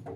Hello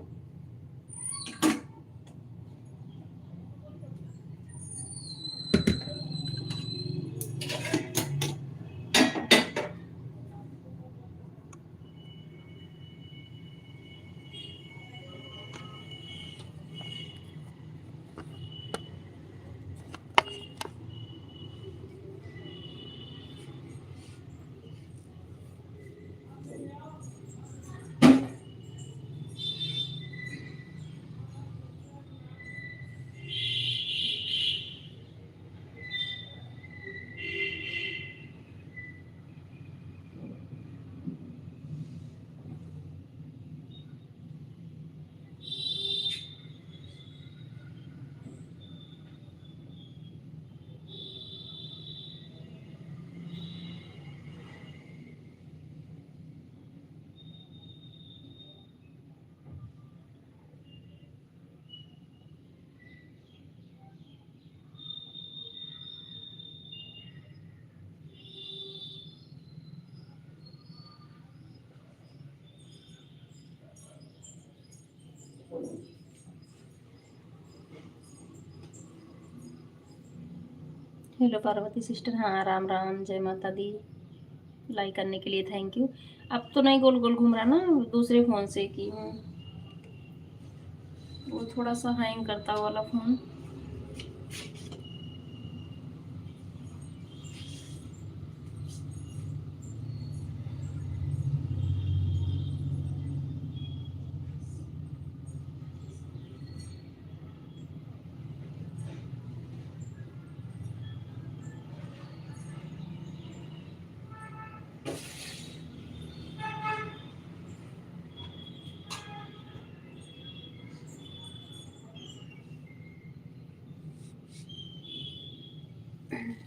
Parvati sister, हाँ राम राम, जय माता दी। लाइक करने के लिए थैंक यू। अब तो नहीं गोल गोल घूम रहा ना, दूसरे फ़ोन से की हूँ, वो थोड़ा सा हैंग करता वाला फ़ोन।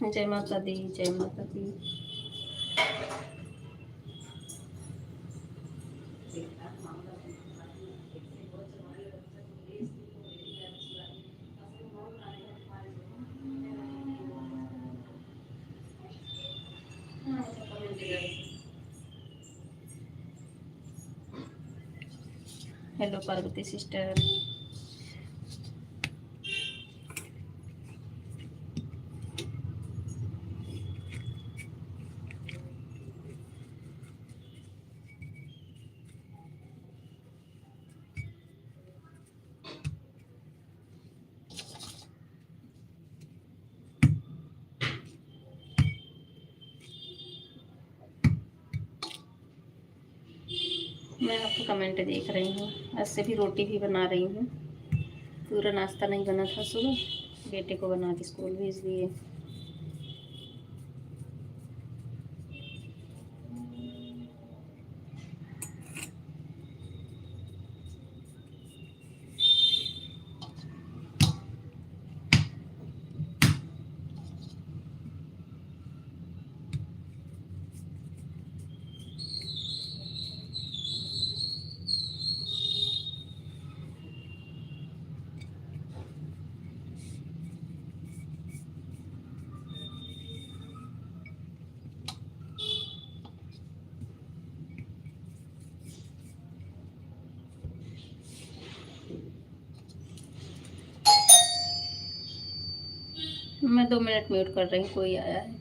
जय माता दी, जय माता दी। Hello Parvati sister. मैं आपका कमेंट देख रही हूँ, ऐसे भी रोटी भी बना रही हूँ। पूरा नाश्ता नहीं बना था सुबह, बेटे को बना के स्कूल भेज दिए। मैं 2 मिनट म्यूट कर रही हूँ, कोई आया है।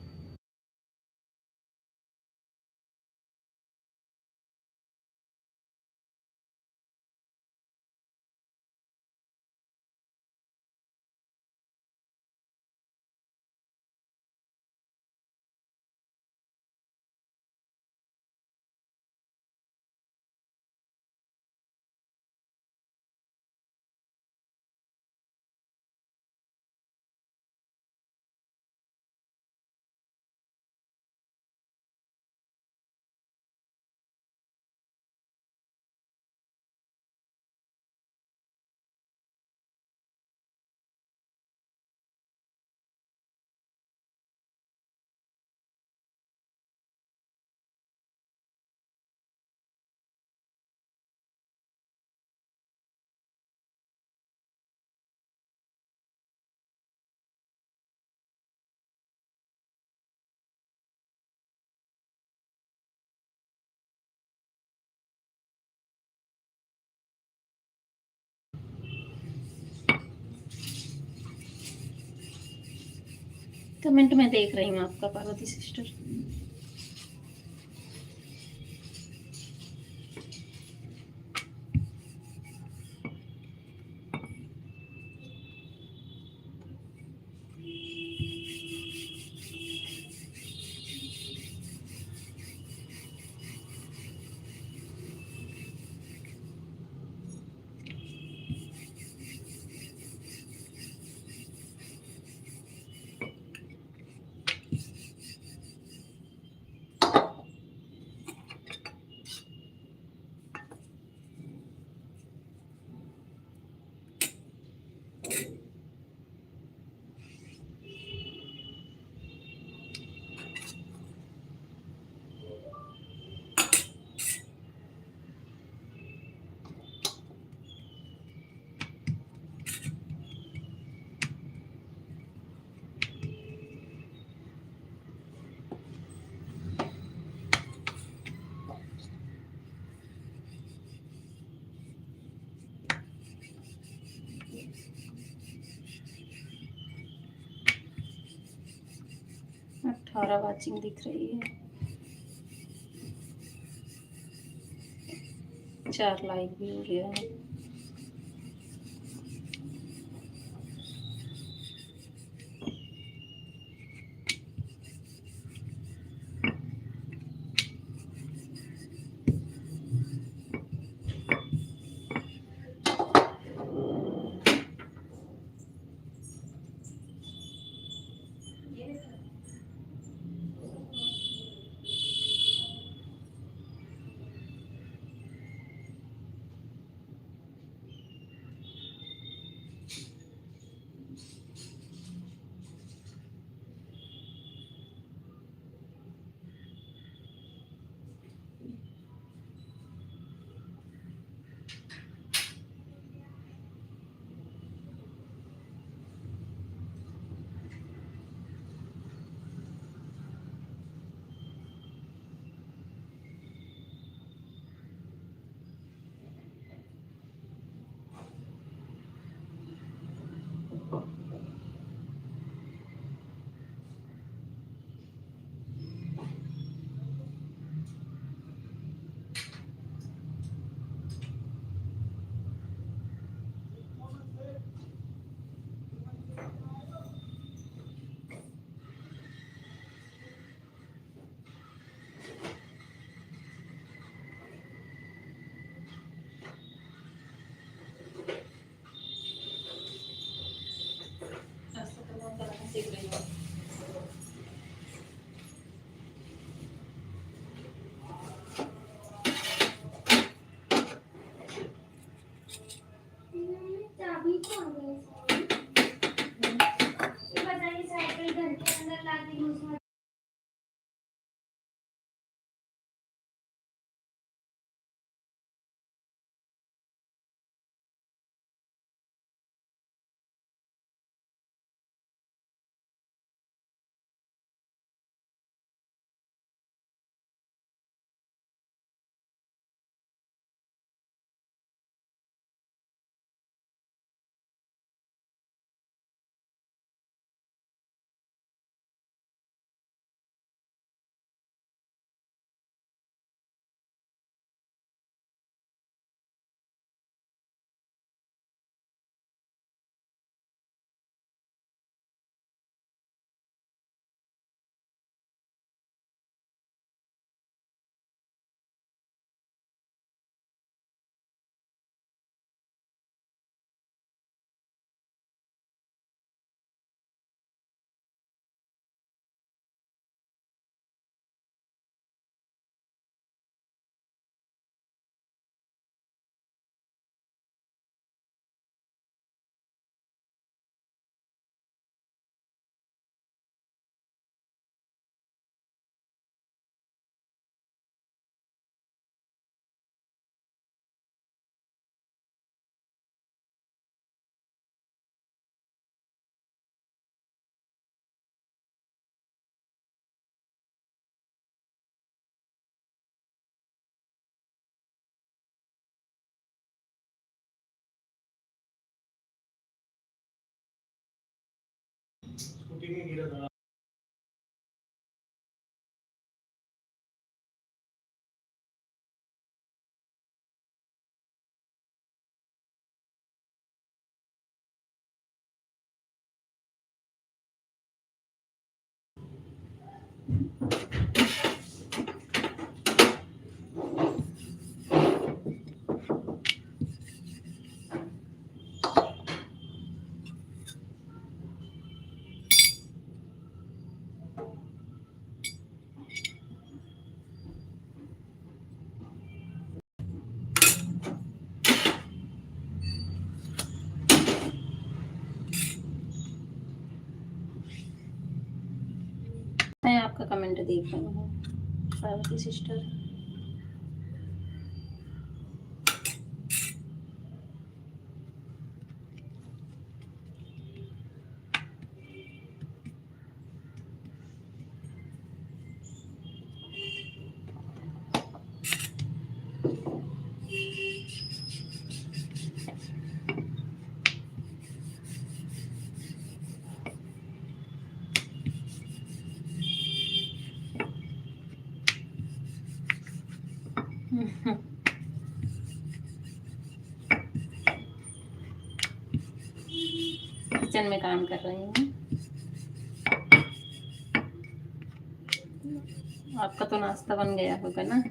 कमेंट में देख रही हूँ आपका पार्वती सिस्टर। अठारह वाचिंग दिख रही है, 4 लाइक भी हो गया है। सीख रही हूँ। चाबी तो आ गई ये बताइए साइकिल घर के अंदर लाके यूज मत स्कूटी में गिरा था। आपका कमेंट देख रही हूँ, पार्वती सिस्टर। किचन में काम कर रही हूँ। आपका तो नाश्ता बन गया होगा ना?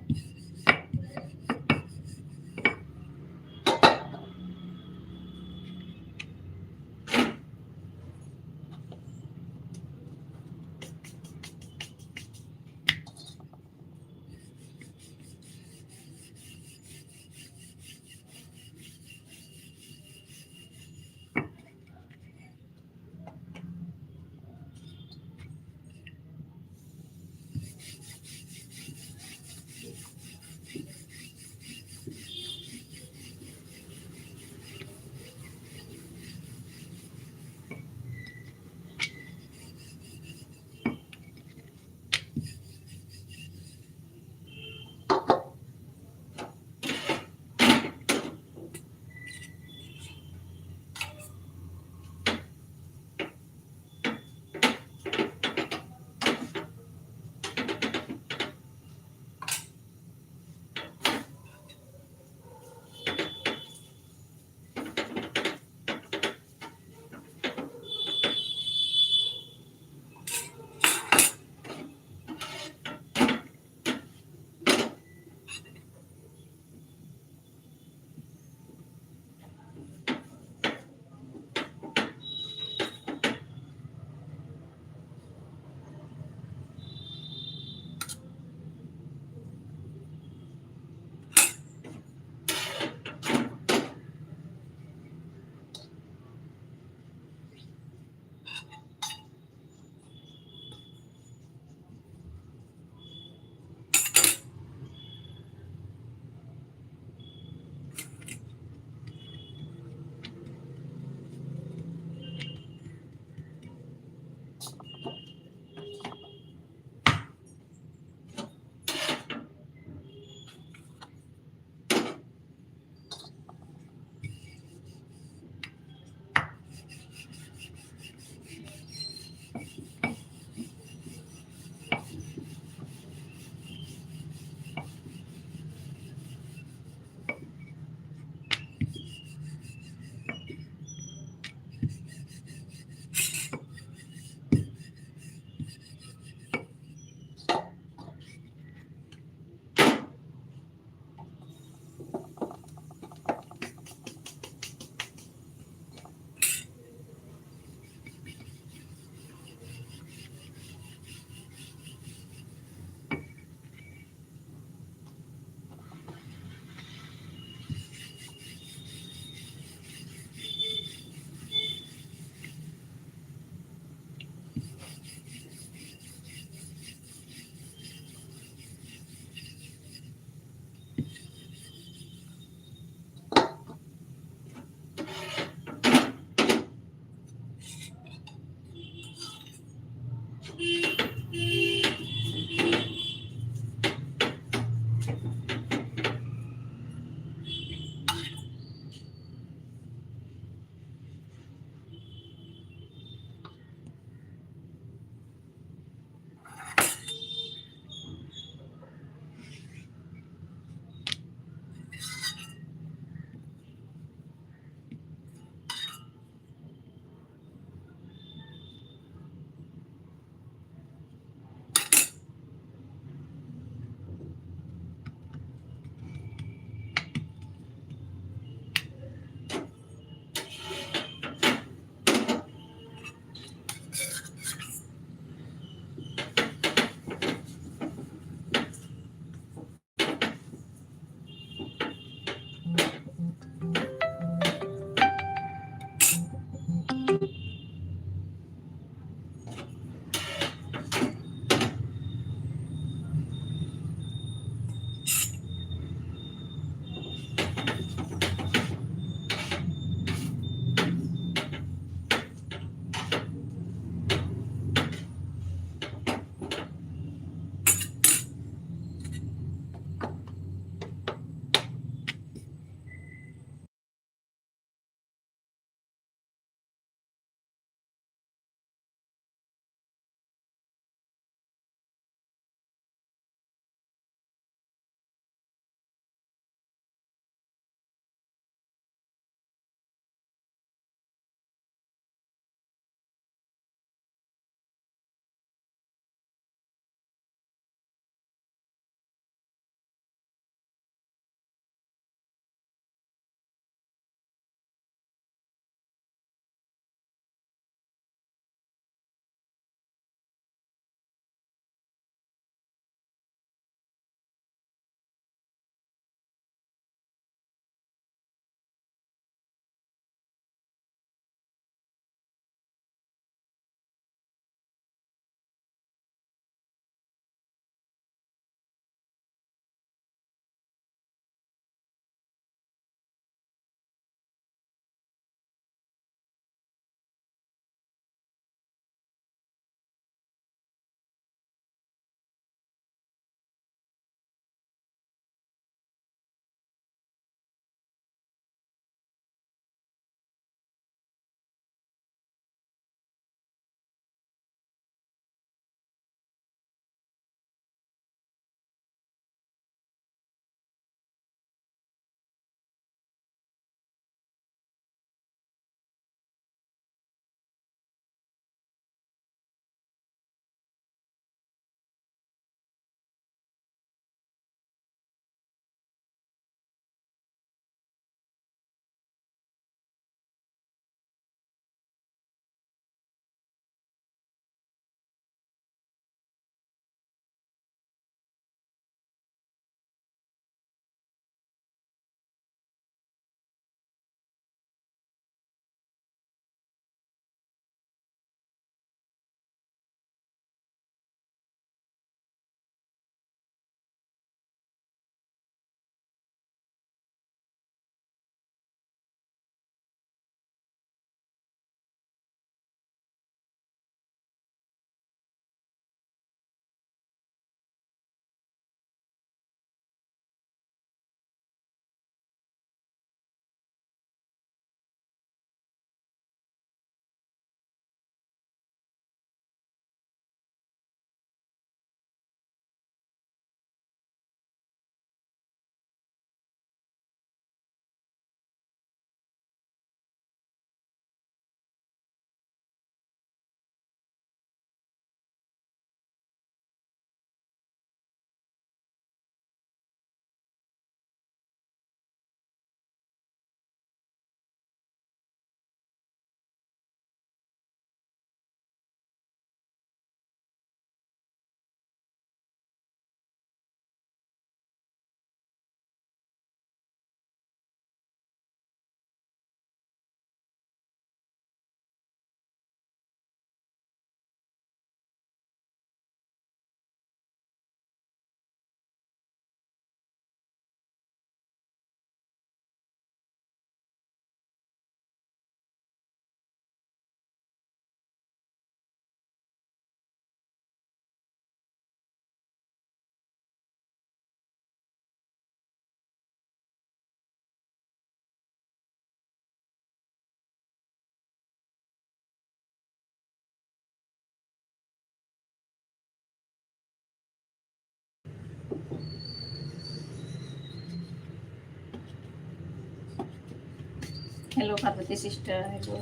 Hello Parvati sister, hello.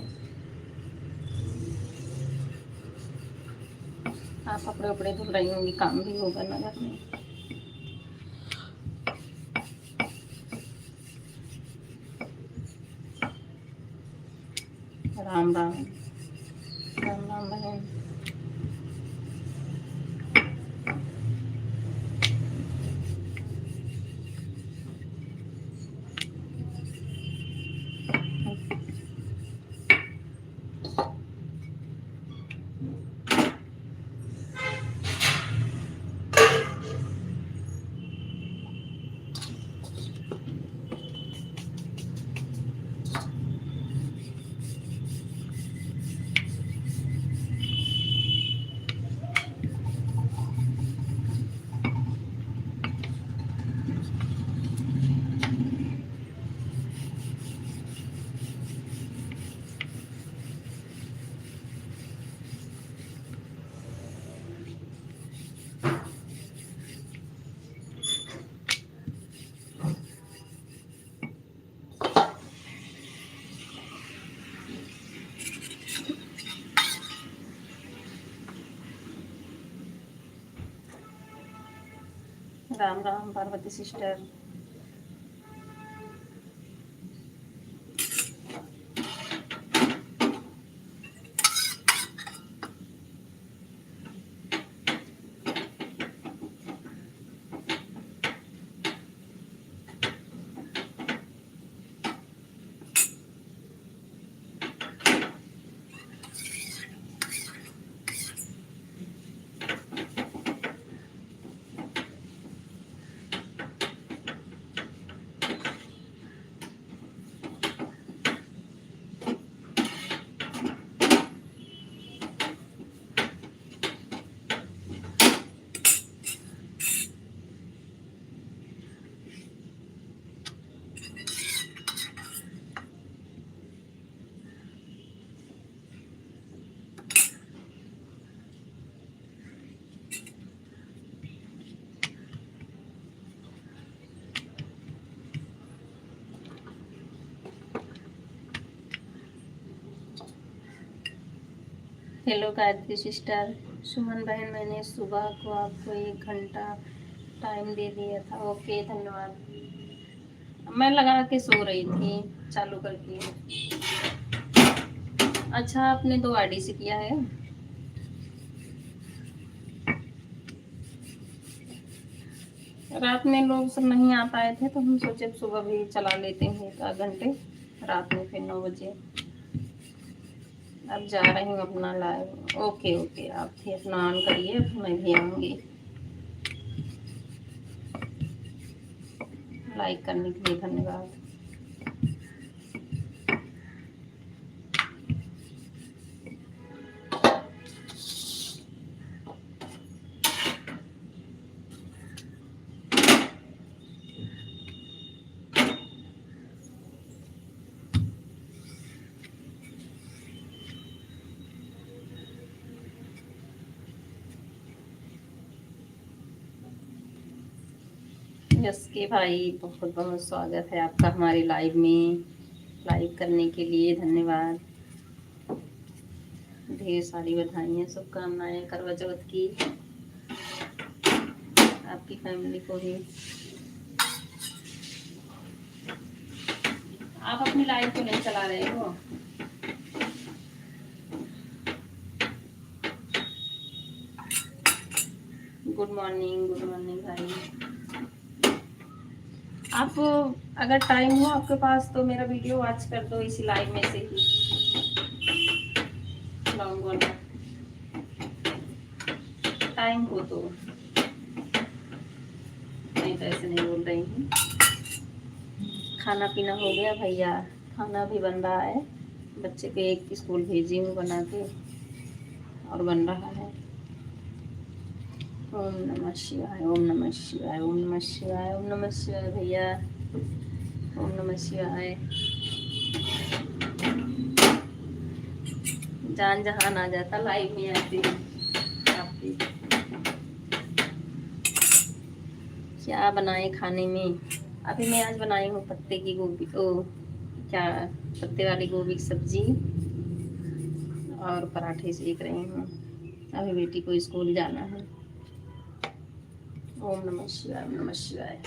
आप कपड़े उपड़े धुल रही होंगी, काम भी होगा ना घर में। राम राम, राम राम बहन। Ram Ram Parvati sister. Hello Gayatri sister. Suman बहन, मैंने सुबह को आपको 1 घंटा टाइम दे दिया था। ओके, धन्यवाद। मैं लगा के सो रही थी चालू करके। अच्छा, आपने 2 आईडी से किया है? रात में लोग सब नहीं आ पाए थे तो हम सोचे सुबह भी चला लेते हैं 1 घंटे, रात में फिर 9 बजे। अब जा रही हूँ अपना लाइव। ओके ओके, आप भी अपना ऑन करिए, मैं भी आऊँगी। लाइक करने के लिए धन्यवाद। यस के भाई, बहुत बहुत स्वागत है आपका हमारे लाइव में। लाइव करने के लिए धन्यवाद। ढेर सारी बधाइयाँ, शुभकामनाएं करवा चौथ की आपकी फैमिली को भी। आप अपनी लाइव को नहीं चला रहे हो? गुड मॉर्निंग, गुड मॉर्निंग भाई। आप अगर टाइम हो आपके पास तो मेरा वीडियो वॉच कर दो इसी लाइव में से ही, लॉन्ग वाला टाइम हो तो। नहीं तो ऐसे नहीं बोल रही हूँ। खाना पीना हो गया भैया? खाना भी बन रहा है, बच्चे को एक स्कूल भेजी हूँ बना के, और बन रहा है। ओम नमः शिवाय, ओम नमः शिवाय, ओम नमः शिवाय, ओम नमः शिवाय भैया, ओम नमः शिवाय। जान जहान आ जाता लाइव में आती आपकी। क्या बनाए खाने में? अभी मैं आज बनाई हूँ पत्ते की गोभी, क्या पत्ते वाली गोभी की सब्जी और पराठे सेक रही हूँ। अभी बेटी को स्कूल जाना है। ओम नमः शिवाय, ओम नमः शिवाय।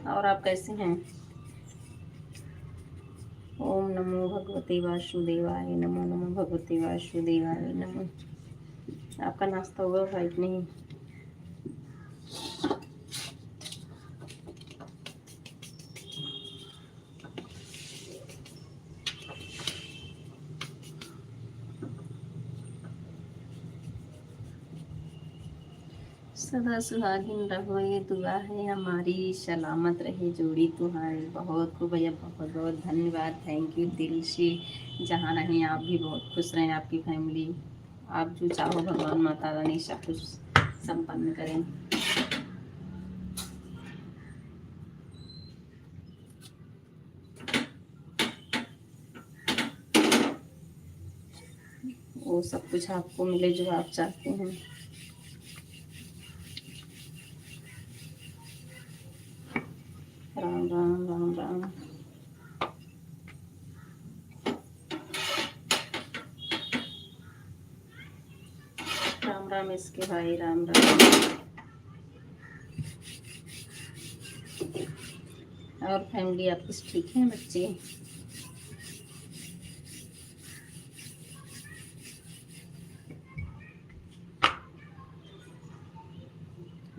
और आप कैसे हैं? ओम नमो भगवते वासुदेवाय, नमो नमो भगवते वासुदेवाय नमो। आपका नाश्ता हुआ भाई कि नहीं? सदा सुहागिन रहो ये दुआ है हमारी, सलामत रहे जोड़ी तुम्हारी। बहुत खूब भैया, बहुत बहुत धन्यवाद, थैंक यू दिल से। जहाँ रहें आप भी बहुत खुश रहें, आपकी फैमिली। आप जो चाहो भगवान माता रानी सब कुछ संपन्न करें। वो सब कुछ आपको मिले जो आप चाहते हैं। राम राम राम राम। राम राम इसके भाई, राम राम। और फैमिली आपकी ठीक है? बच्चे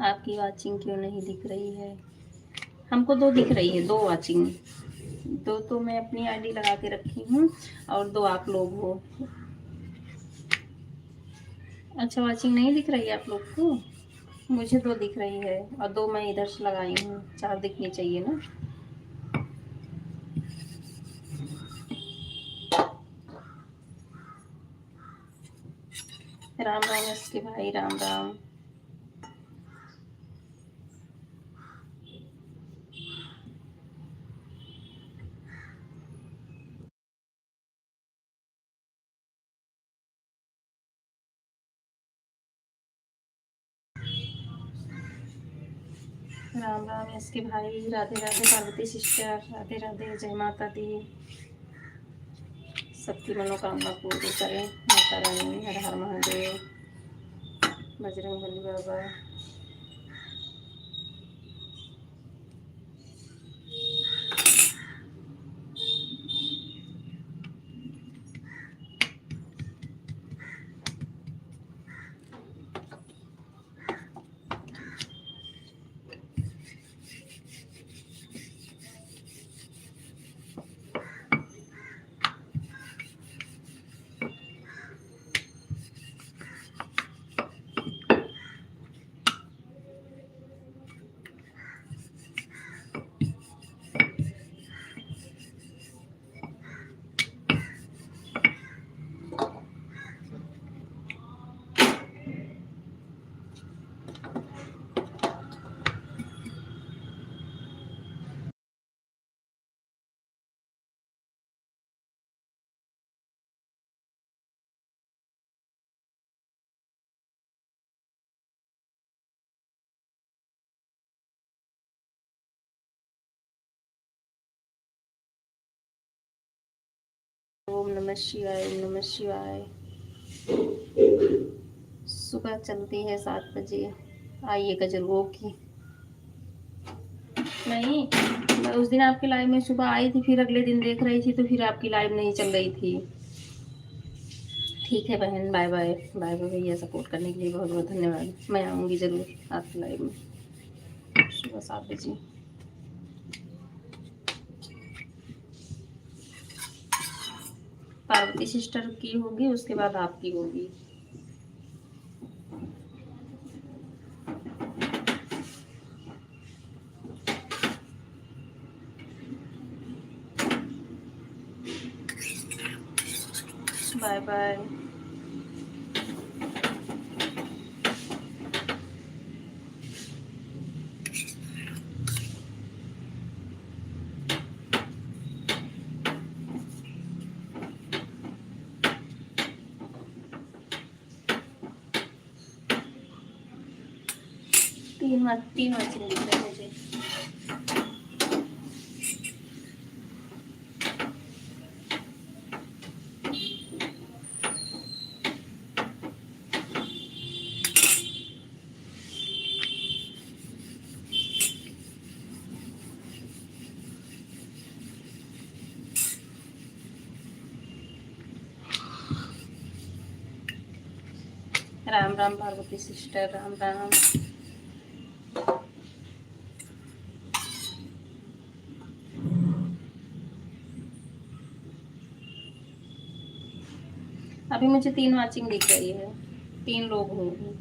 आपकी वाचिंग क्यों नहीं दिख रही है? हमको दो दिख रही है, दो वाचिंग। दो तो मैं अपनी आईडी लगा के रखी हूँ और दो आप लोग हो। अच्छा, वाचिंग नहीं दिख रही है आप लोग को? मुझे दो दिख रही है और दो मैं इधर से लगाई हूँ, चार दिखनी चाहिए ना। राम राम इसके भाई, राम राम। राम राम इसके भाई, राधे राधे पार्वती सिस्टर, राधे राधे, जय माता दी। सबकी मनोकामना पूरी करें माता रानी। हर हर महादेव, बजरंग बली बाबा। ओम नमः शिवाय, ओम नमः शिवाय। सुबह चलती है 7 बजे, आइएगा जरूर। ओके। नहीं, मैं उस दिन आपकी लाइव में सुबह आई थी, फिर अगले दिन देख रही थी तो फिर आपकी लाइव नहीं चल रही थी। ठीक है बहन, बाय बाय। बाय बाय भैया, सपोर्ट करने के लिए बहुत बहुत धन्यवाद। मैं आऊँगी ज़रूर आपकी लाइव में सुबह 7 बजे। पार्वती सिस्टर की होगी, उसके बाद आपकी होगी। Bye bye. तीन मछली दिख रही है मुझे। राम राम पार्वती सिस्टर, राम राम। अभी मुझे 3 वाचिंग दिख रही है, 3 लोग होंगे।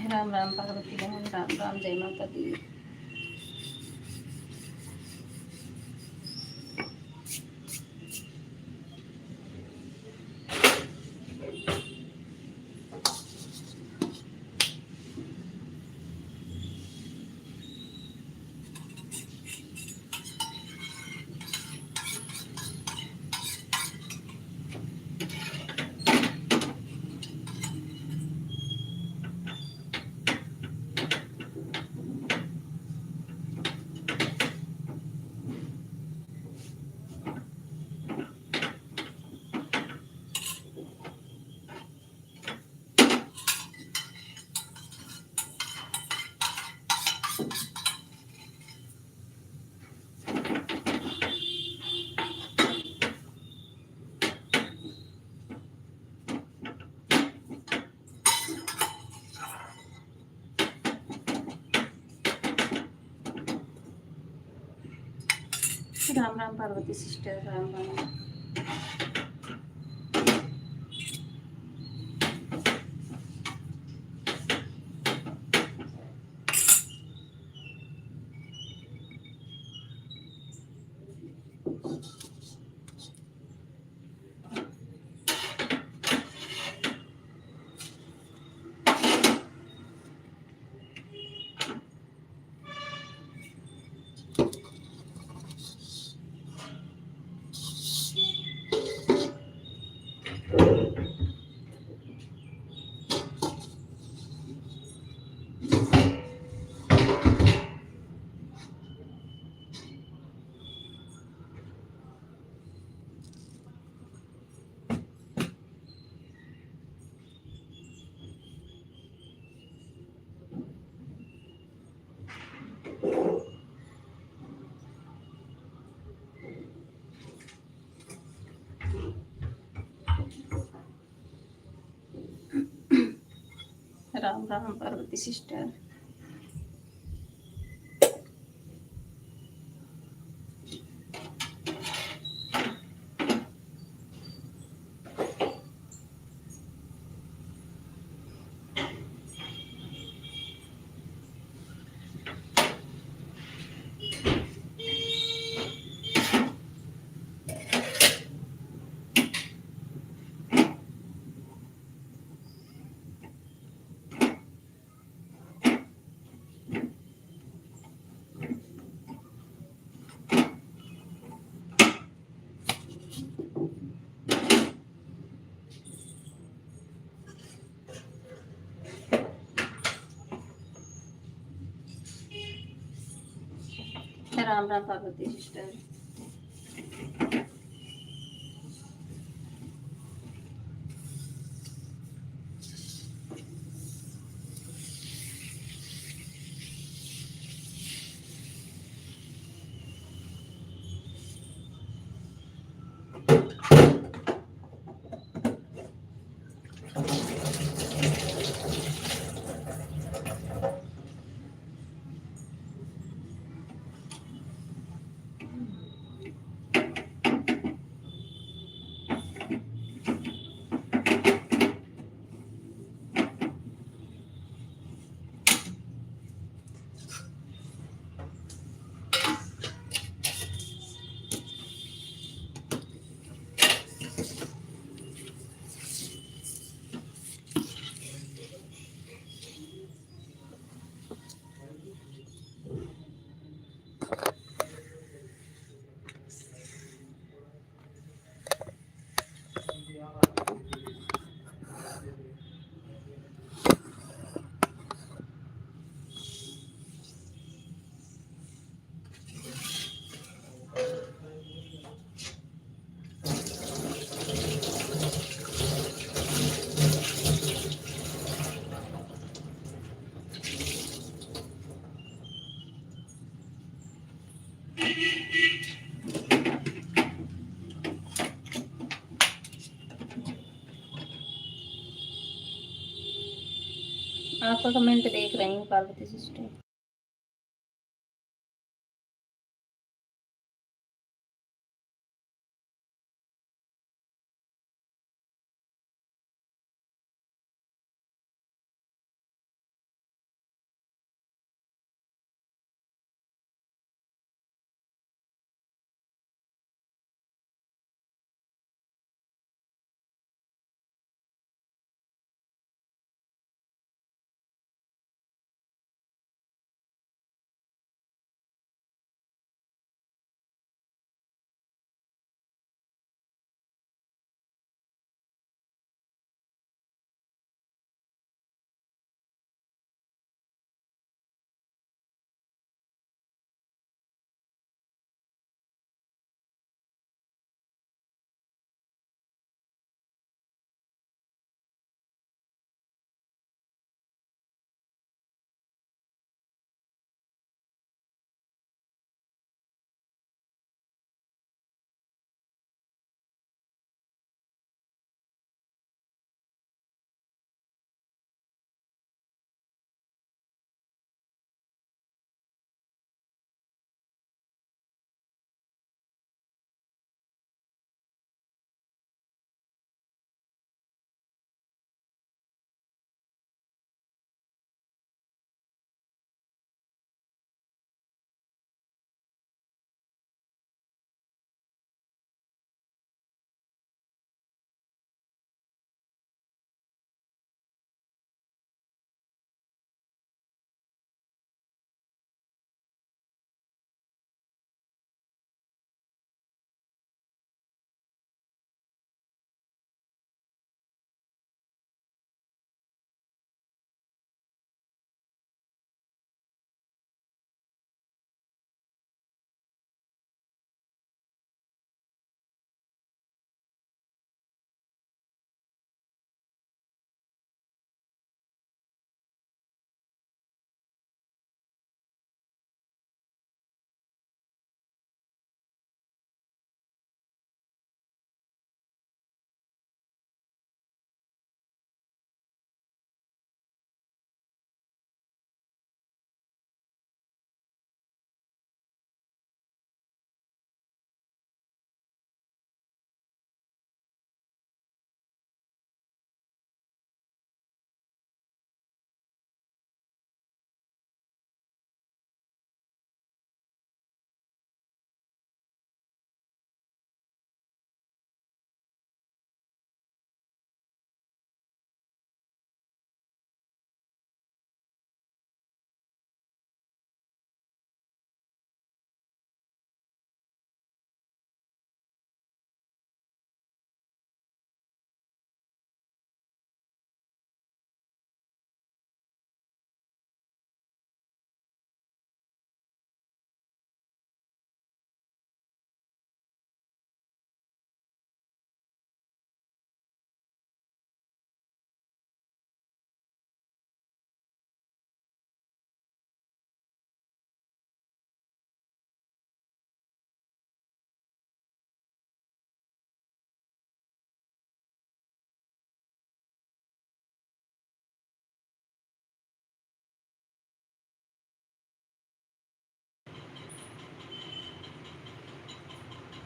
राम राम पार्वती बहन, राम राम, जय माता दी। Ram Ram Parvati sister, Ram Ram. Ram Ram Parvati sister. Ram Ram Parvati sister. आपका कमेंट देख रही हूँ पार्वती सिस्टर।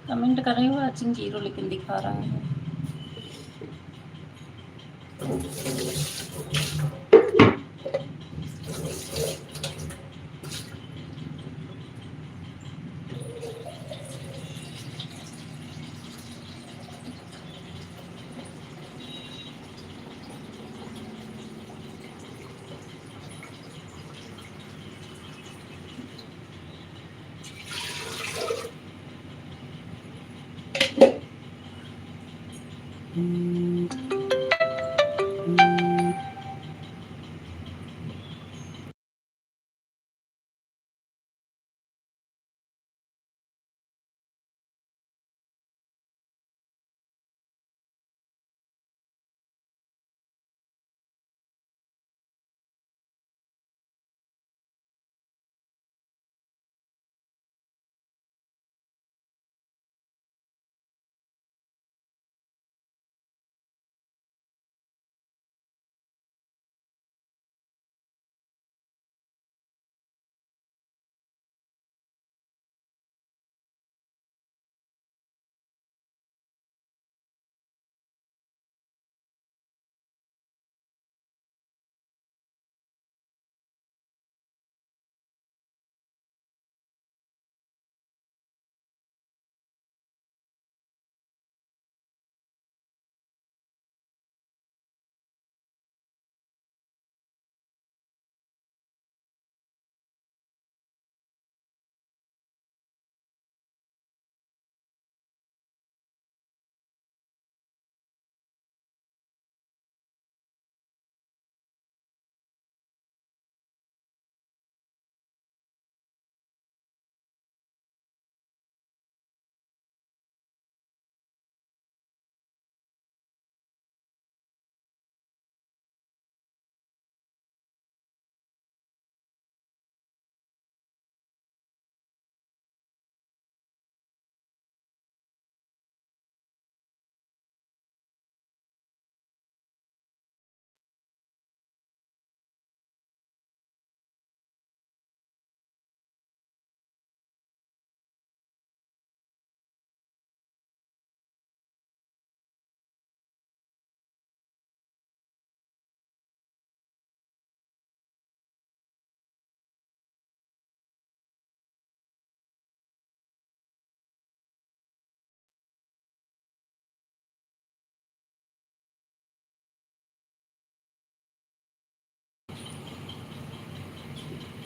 कमेंट कर रही हूँ वाचिंग 0 लेकिन दिखा रहा है।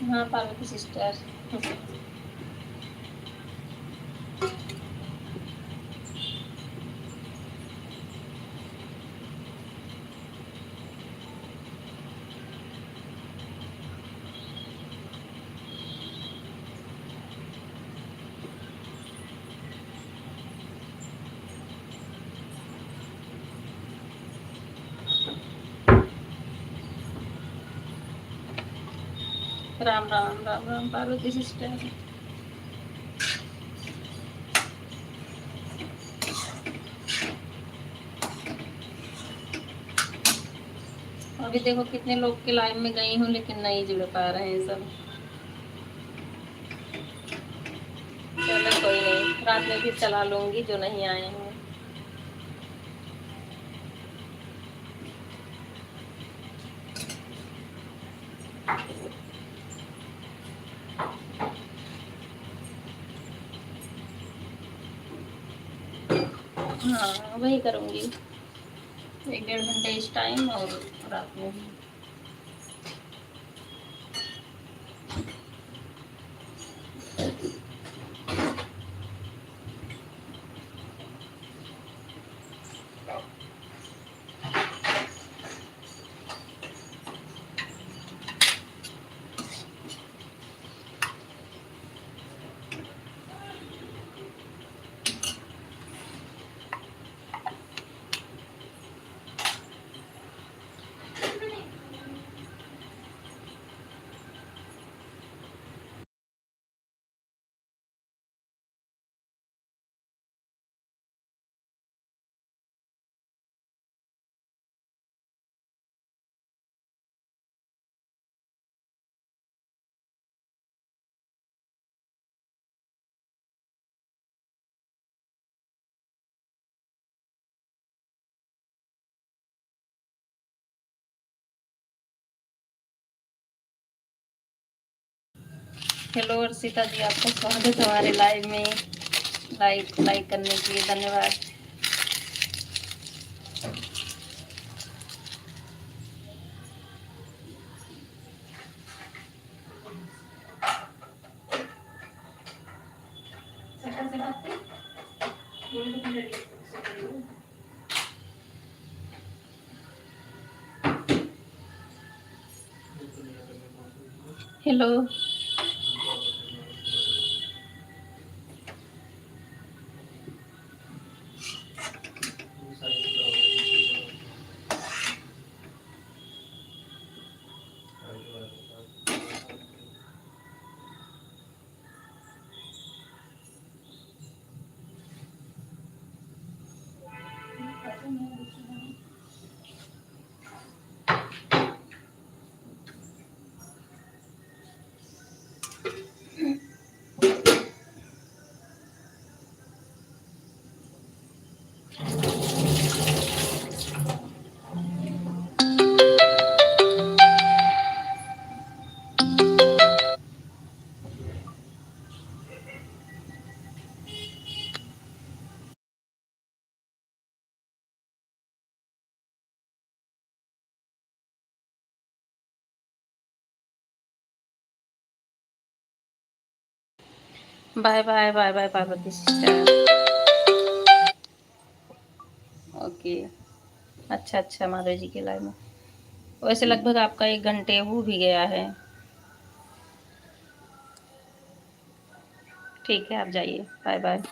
हाँ, पार्वती सिस्टर। राम राम राम राम पार्वती सिस्टर। अभी देखो कितने लोग के लाइन में गई हूँ लेकिन नहीं जुड़ पा रहे हैं सब। चलो कोई नहीं, रात में फिर चला लूंगी जो नहीं आए हैं। हाँ वही करूँगी, 1-1.5 घंटे इस टाइम और रात में भी। हेलो अर्षिता जी, आपका स्वागत है हमारे लाइव में। लाइक करने के लिए धन्यवाद। Hello. Bye bye bye bye Parvati sister. Okay. अच्छा अच्छा, माधव जी के लाइव में वैसे लगभग आपका 1 घंटे हो भी गया है। ठीक है, आप जाइए। Bye bye.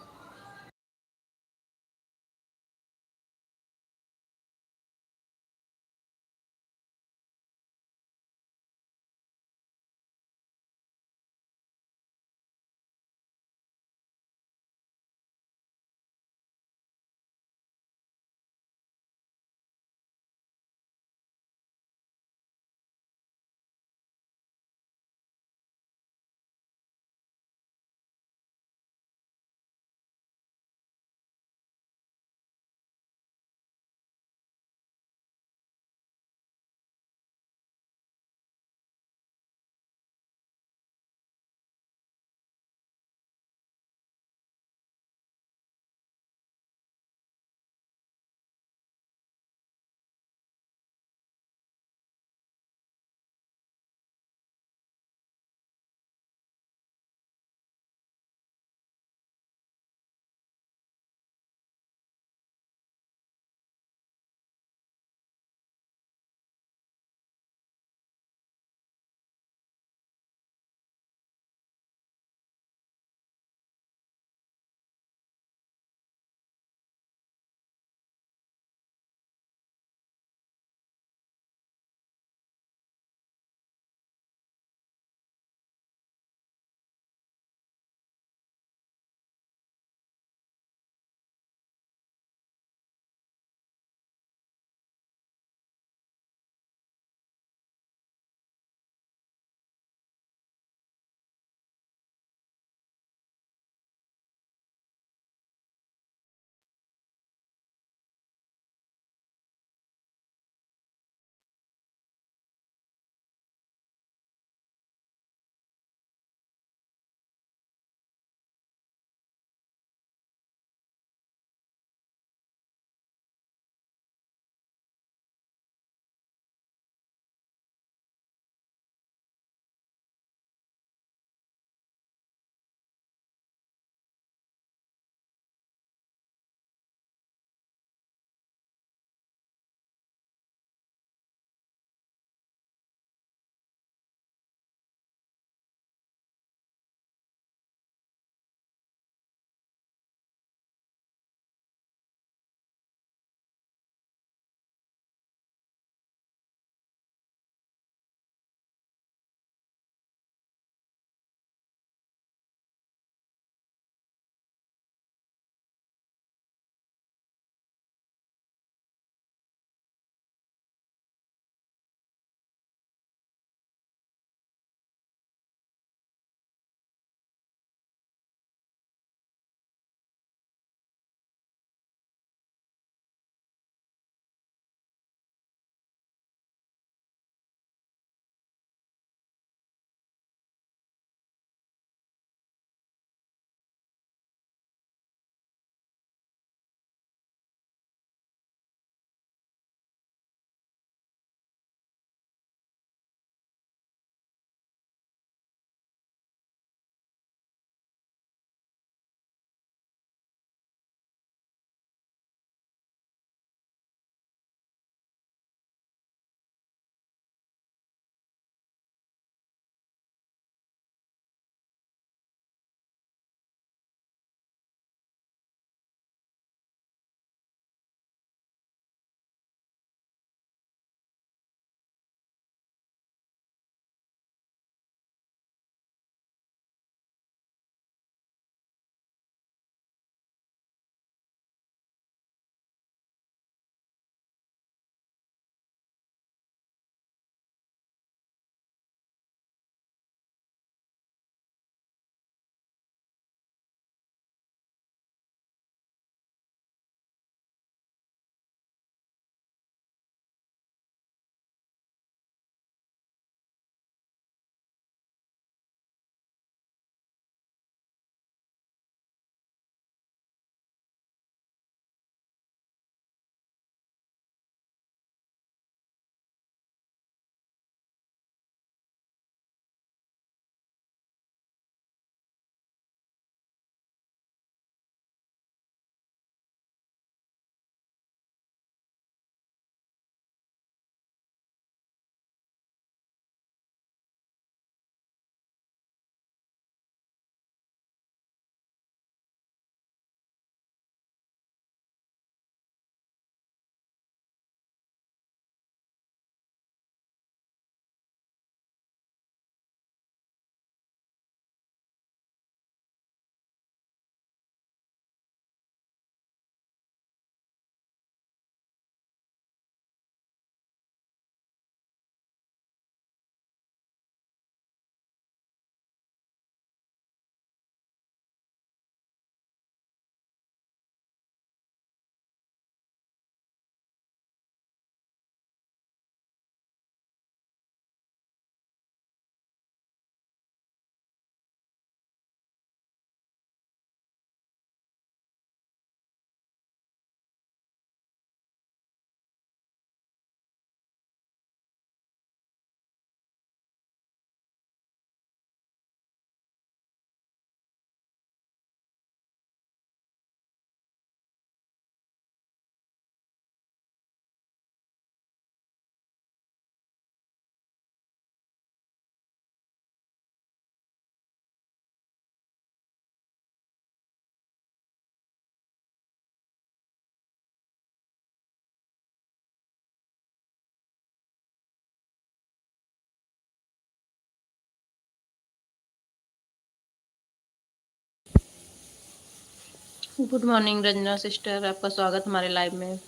Good morning Ranjana sister, आपका स्वागत हमारे लाइव में।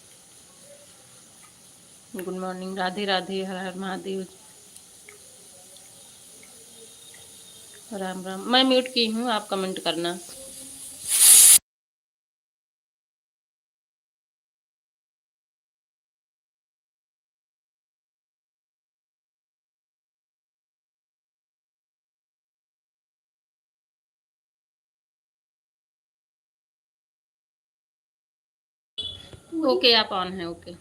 Good morning, Radhe Radhe, Har Har Mahadev, Ram Ram. मैं म्यूट की हूँ, आप कमेंट करना। ओके, आप ऑन है। ओके।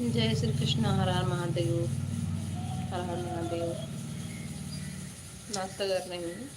जय श्री कृष्ण, हर हर महादेव, हर हर महादेव। नाश्ता कर रही हूँ।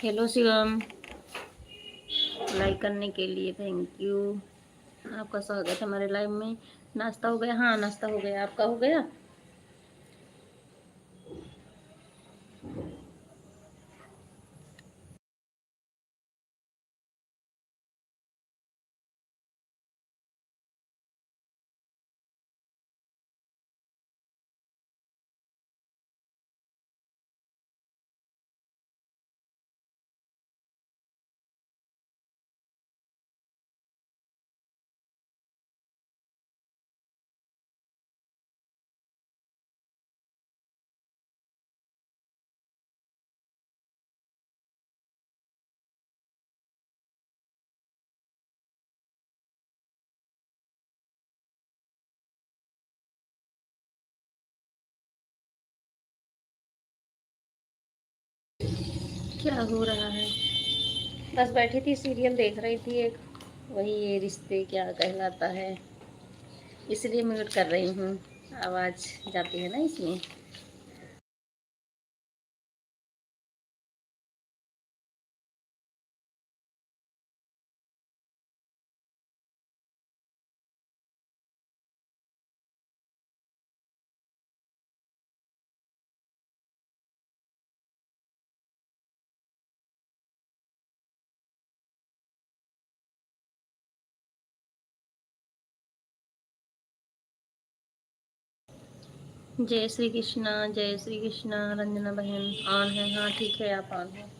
हेलो शिवम, लाइक करने के लिए थैंक यू। आपका स्वागत है हमारे लाइव में। नाश्ता हो गया? हाँ नाश्ता हो गया, आपका हो गया? क्या हो रहा है? बस बैठी थी, सीरियल देख रही थी एक, वही ये रिश्ते क्या कहलाता है, इसलिए म्यूट कर रही हूँ। आवाज़ जाती है ना इसमें। जय श्री कृष्णा, जय श्री कृष्णा। रंजना बहन ऑन है? हाँ ठीक है, आप ऑन है।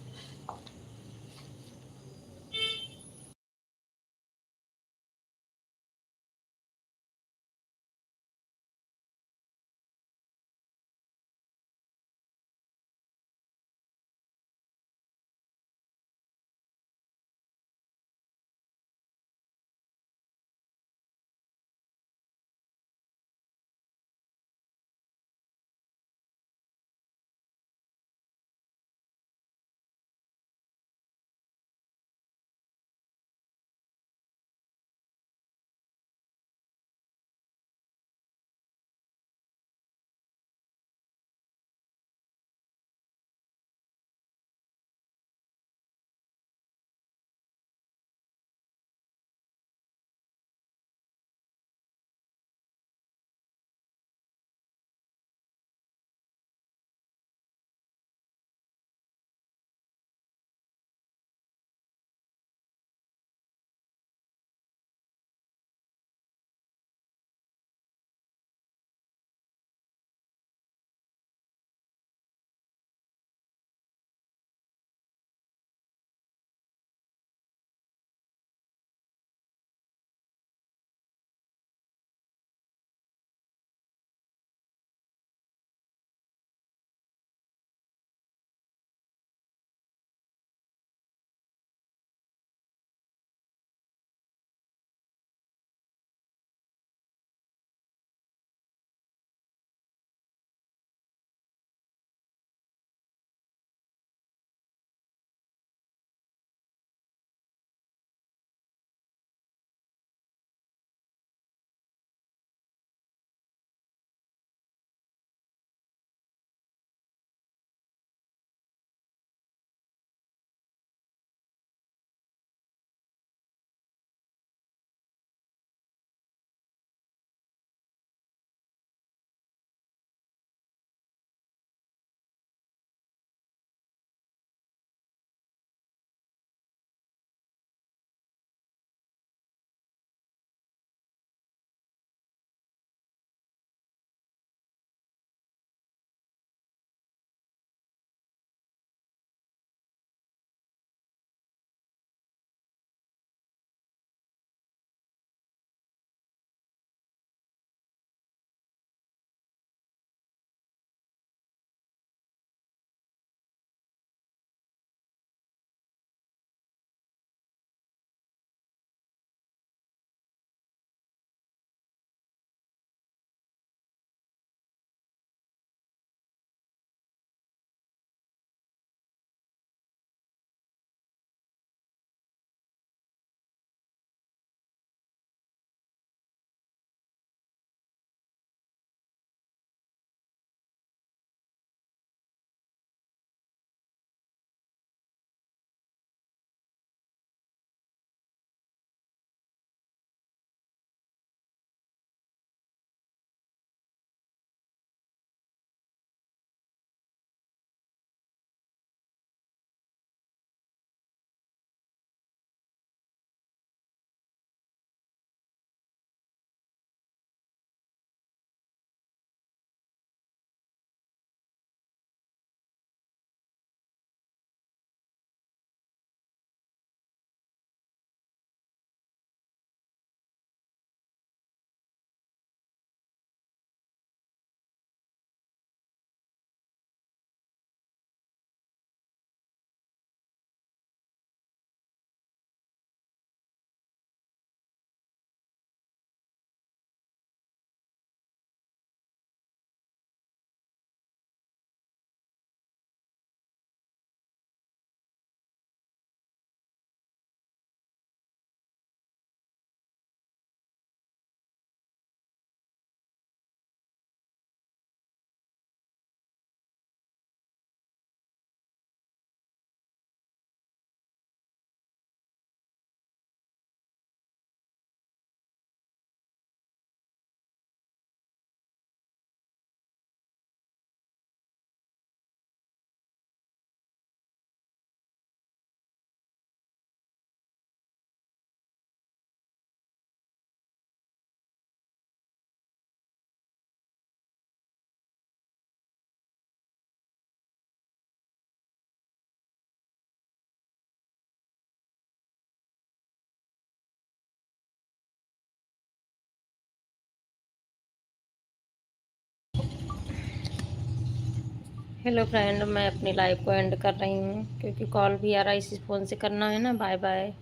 हेलो फ्रेंड, मैं अपनी लाइव को एंड कर रही हूँ क्योंकि कॉल भी आ रहा है, इसी फ़ोन से करना है ना। Bye bye.